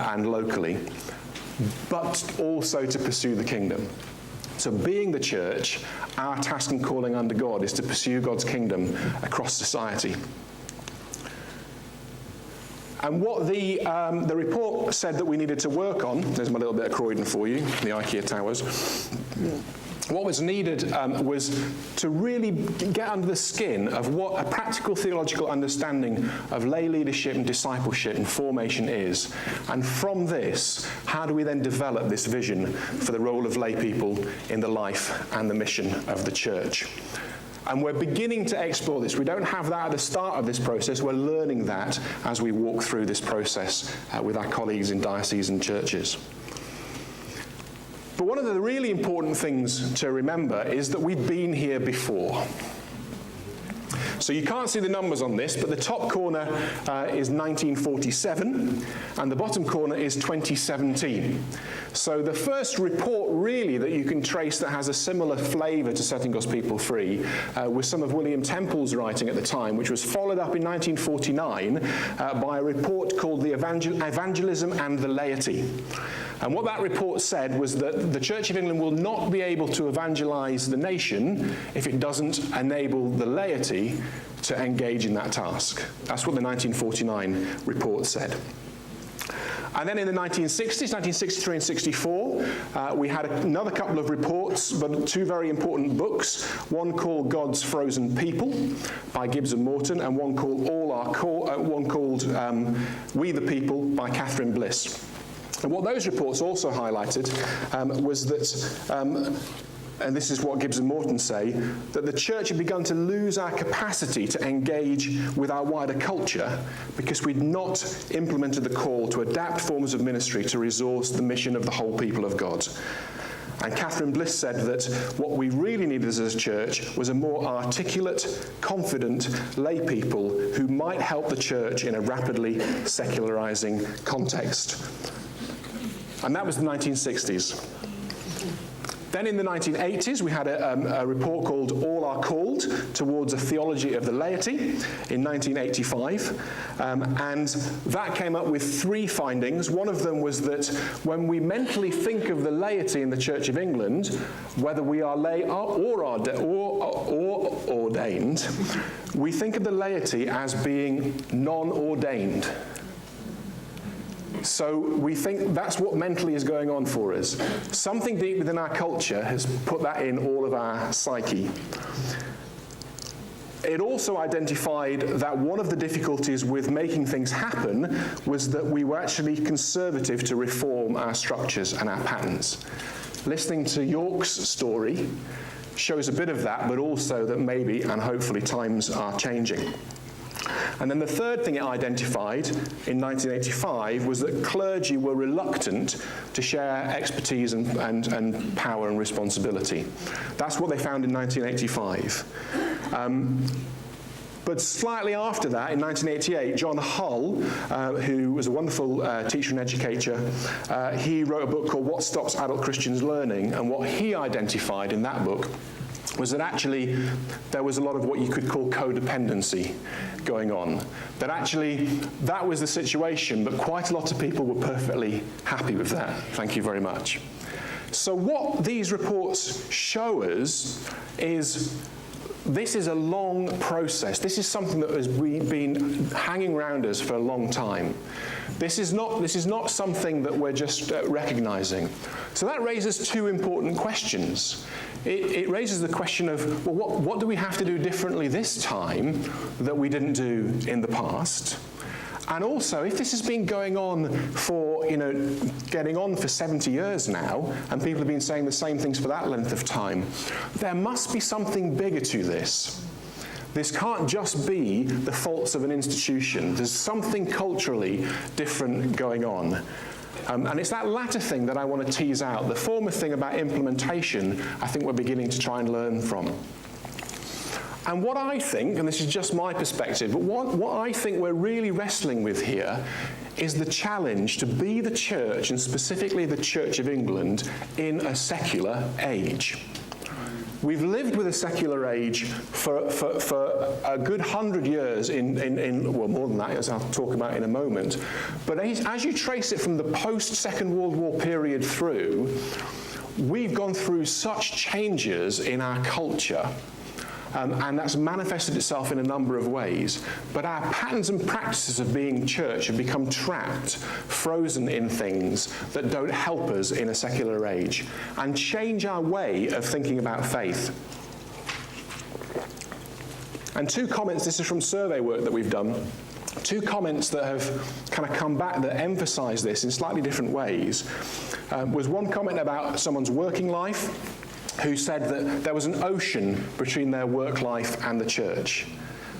and locally, but also to pursue the kingdom. So being the church, our task and calling under God is to pursue God's kingdom across society. And what the report said that we needed to work on, there's my little bit of Croydon for you, the IKEA towers. What was needed was to really get under the skin of what a practical theological understanding of lay leadership and discipleship and formation is. And from this, how do we then develop this vision for the role of lay people in the life and the mission of the church? And we're beginning to explore this. We don't have that at the start of this process. We're learning that as we walk through this process with our colleagues in dioceses and churches. But one of the really important things to remember is that we've been here before. So you can't see the numbers on this, but the top corner is 1947, and the bottom corner is 2017. So the first report really that you can trace that has a similar flavour to Setting God's People Free was some of William Temple's writing at the time, which was followed up in 1949 by a report called The Evangelism and the Laity. And what that report said was that the Church of England will not be able to evangelise the nation if it doesn't enable the laity to engage in that task. That's what the 1949 report said. And then in the 1960s, 1963 and 64, we had another couple of reports, but two very important books. One called God's Frozen People by Gibbs and Morton, and one called We the People by Catherine Bliss. And what those reports also highlighted was that, and this is what Gibbs and Morton say, that the church had begun to lose our capacity to engage with our wider culture because we'd not implemented the call to adapt forms of ministry to resource the mission of the whole people of God. And Catherine Bliss said that what we really needed as a church was a more articulate, confident lay people who might help the church in a rapidly secularizing context. And that was the 1960s. Then in the 1980s, we had a report called All Are Called Towards a Theology of the Laity in 1985. And that came up with three findings. One of them was that when we mentally think of the laity in the Church of England, whether we are lay or ordained, we think of the laity as being non-ordained. So we think that's what mentally is going on for us. Something deep within our culture has put that in all of our psyche. It also identified that one of the difficulties with making things happen was that we were actually conservative to reform our structures and our patterns. Listening to York's story shows a bit of that, but also that maybe and hopefully times are changing. And then the third thing it identified in 1985 was that clergy were reluctant to share expertise and power and responsibility. That's what they found in 1985. But slightly after that, in 1988, John Hull, who was a wonderful teacher and educator, he wrote a book called What Stops Adult Christians Learning, and what he identified in that book was that actually there was a lot of what you could call codependency going on. That actually that was the situation, but quite a lot of people were perfectly happy with that. Thank you very much. So what these reports show us is this is a long process. This is something that has been hanging around us for a long time. This is not something that we're just recognizing. So that raises two important questions. It raises the question of, well, what do we have to do differently this time that we didn't do in the past? And also, if this has been going on for, getting on for 70 years now, and people have been saying the same things for that length of time, there must be something bigger to this. This can't just be the faults of an institution. There's something culturally different going on. And it's that latter thing that I want to tease out. The former thing about implementation, I think we're beginning to try and learn from. And what I think, and this is just my perspective, but what I think we're really wrestling with here is the challenge to be the church, and specifically the Church of England, in a secular age. We've lived with a secular age for a good 100 years well, more than that, as I'll talk about in a moment. But as you trace it from the post-Second World War period through, we've gone through such changes in our culture, and that's manifested itself in a number of ways. But our patterns and practices of being church have become trapped, frozen in things that don't help us in a secular age, and change our way of thinking about faith. And two comments, this is from survey work that we've done, two comments that have kind of come back that emphasize this in slightly different ways. Was one comment about someone's working life, who said that there was an ocean between their work life and the church.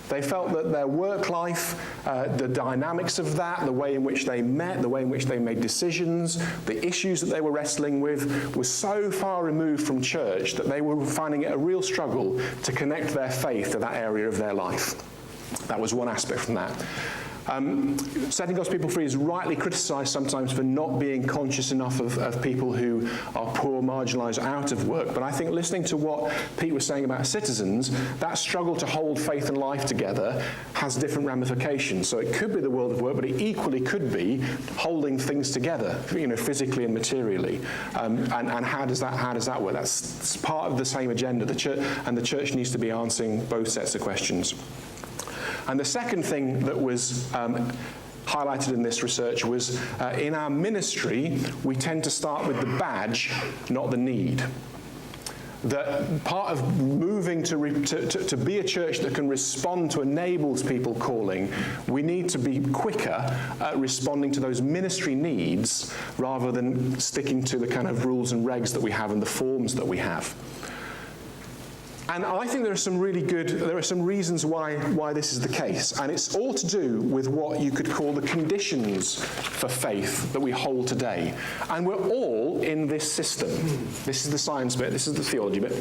They felt that their work life, the dynamics of that, the way in which they met, the way in which they made decisions, the issues that they were wrestling with, was so far removed from church that they were finding it a real struggle to connect their faith to that area of their life. That was one aspect from that. Setting God's people free is rightly criticised sometimes for not being conscious enough of people who are poor, marginalised, out of work. But I think listening to what Pete was saying about citizens, that struggle to hold faith and life together has different ramifications. So it could be the world of work, but it equally could be holding things together, physically and materially. And how does that work? That's part of the same agenda. The church needs to be answering both sets of questions. And the second thing that was highlighted in this research was in our ministry, we tend to start with the badge, not the need. That part of moving to be a church that can respond to enables people calling, we need to be quicker at responding to those ministry needs rather than sticking to the kind of rules and regs that we have and the forms that we have. And I think there are some reasons why this is the case. And it's all to do with what you could call the conditions for faith that we hold today. And we're all in this system. This is the science bit, this is the theology bit.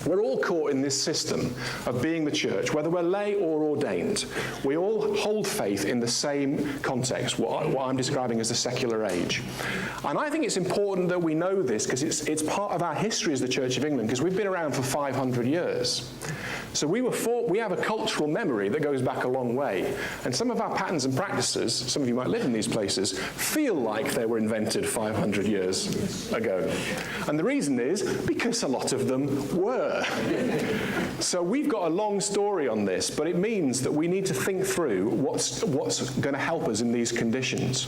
We're all caught in this system of being the church, whether we're lay or ordained. We all hold faith in the same context, what I'm describing as the secular age. And I think it's important that we know this because it's part of our history as the Church of England, because we've been around for 500 years. So we have a cultural memory that goes back a long way. And some of our patterns and practices, some of you might live in these places, feel like they were invented 500 years ago. And the reason is because a lot of them were. So we've got a long story on this, but it means that we need to think through what's going to help us in these conditions.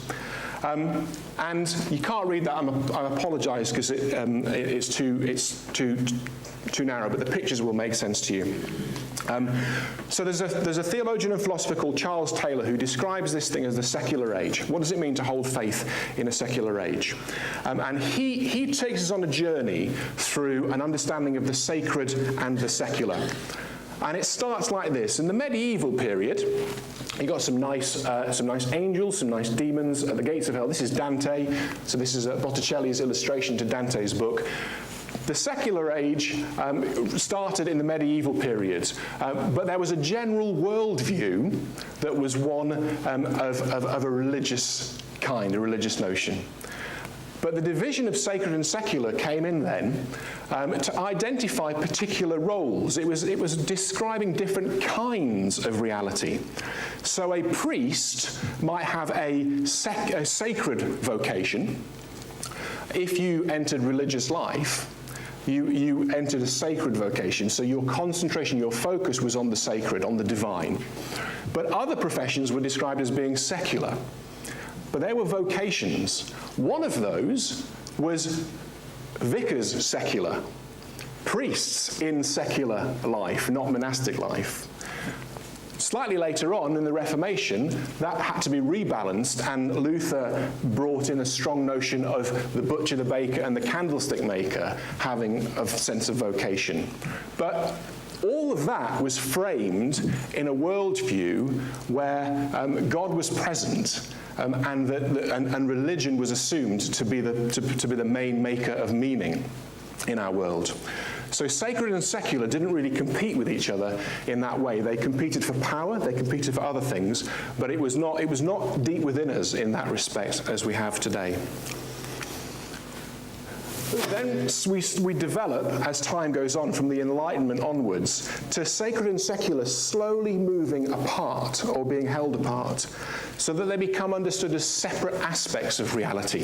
And you can't read that. I apologise because it's too narrow, but the pictures will make sense to you. So there's a theologian and philosopher called Charles Taylor who describes this thing as the secular age. What does it mean to hold faith in a secular age? And he takes us on a journey through an understanding of the sacred and the secular. And it starts like this. In the medieval period, you got some nice angels, some nice demons at the gates of hell. This is Dante. So this is Botticelli's illustration to Dante's book. The secular age started in the medieval period, but there was a general worldview that was one of a religious kind, a religious notion. But the division of sacred and secular came in then to identify particular roles. It was describing different kinds of reality. So a priest might have a sacred vocation. If you entered religious life, you entered a sacred vocation, so your concentration, your focus was on the sacred, on the divine. But other professions were described as being secular. But there were vocations. One of those was vicars secular, priests in secular life, not monastic life. Slightly later on in the Reformation, that had to be rebalanced, and Luther brought in a strong notion of the butcher, the baker, and the candlestick maker having a sense of vocation. But all of that was framed in a worldview where God was present and religion was assumed to be the main maker of meaning in our world. So sacred and secular didn't really compete with each other in that way. They competed for power, they competed for other things, but it was not deep within us in that respect as we have today. Then we develop, as time goes on, from the Enlightenment onwards, to sacred and secular slowly moving apart or being held apart, so that they become understood as separate aspects of reality.